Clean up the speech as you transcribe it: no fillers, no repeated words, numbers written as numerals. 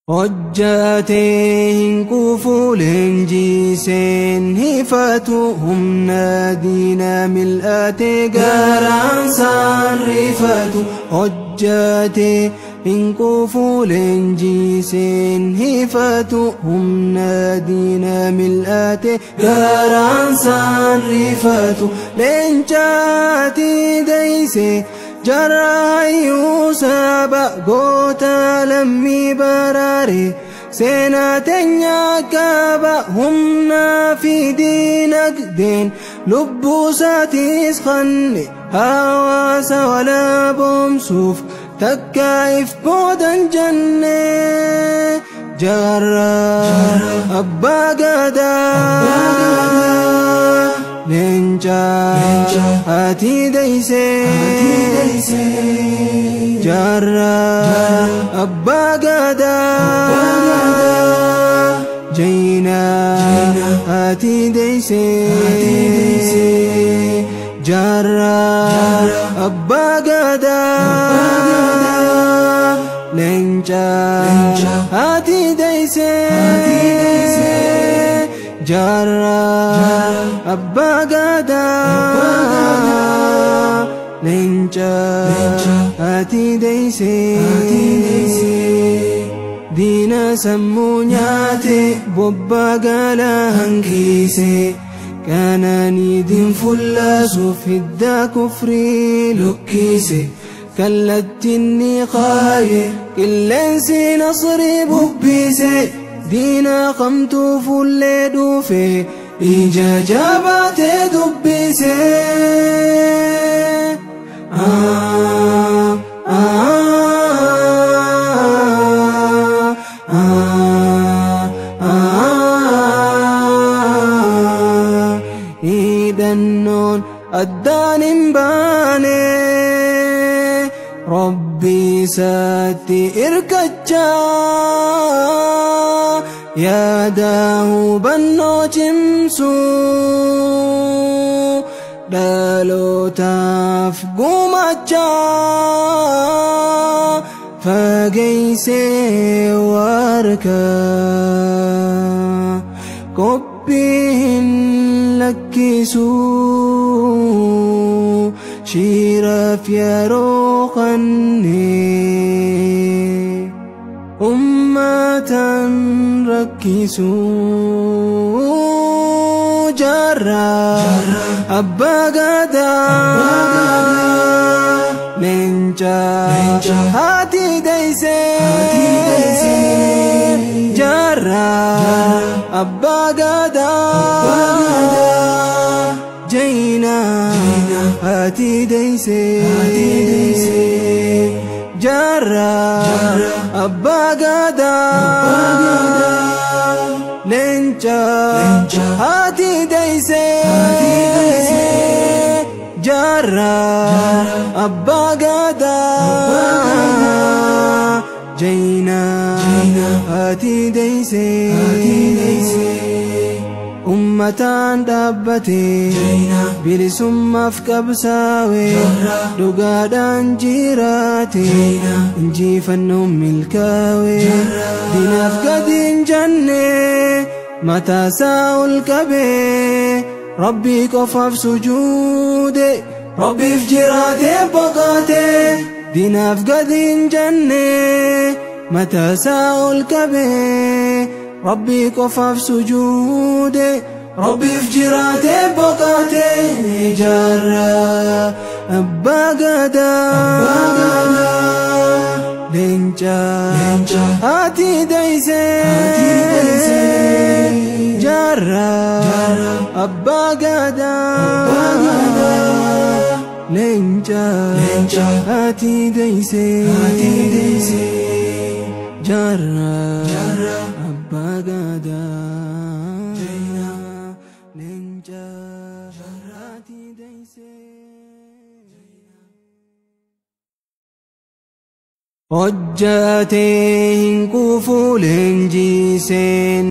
hojjateen kufuuleen jiiseen hifatuhum naadiina mil'atee garaan saan rifatu hojjateen kufuuleen jiiseen hifatuhum naadiina mil'atee garaan saan rifatu leencaati deeysee Jarayu saba gota lammi barare senatenya kaba humna fi dinagden lubbu satis khanne hawasa wala bomsuf takkaif bodan janne jara abba gada Lenca hati deise Jara abba gada Jaina hati deise Jara abba gada Lenca hati deise Jara abba gada Lenca hati deise Dina sammu nyaate bobba gala hankise Kanani din fullasuuf hidda kufri lukkise Kallattinni qaaye qilleensi nasri bubbise Dina qamtu fulle dhufe ija jabaate dubbise Idannoon addaan hin baane Rabbi isaatti irkachaa yaadahu bannoo cimsu dhalootaaf gumachaa fageeysee warka qophii hin lakkisu shiiraaf yeroo qannee ummatan rakkisu Jara abba gada Lenca hati deise Jara abba gada Jaina hati deise Jara abba gada Lenca hati deise Jara abba gada Jaina hati deise Ummatan dhabbate bilisummaaf qabsaawe dhugaadhaan jiraate injifannoon milkaawe dinaaf gadi hin janne mataasaa ol qabe Rabbii qofaaf sujuude Rabbiif jiraate boqote dinaaf gadi hin janne mataasaa ol qabe Rabbii qofaaf sujuude Rabbiif jiraate boqote Jara abba gada Lenca hati deise Jara abba gada Lenca hati deise Jara abba gada Lenca hati deise hojjateen kufuuleen jiiseen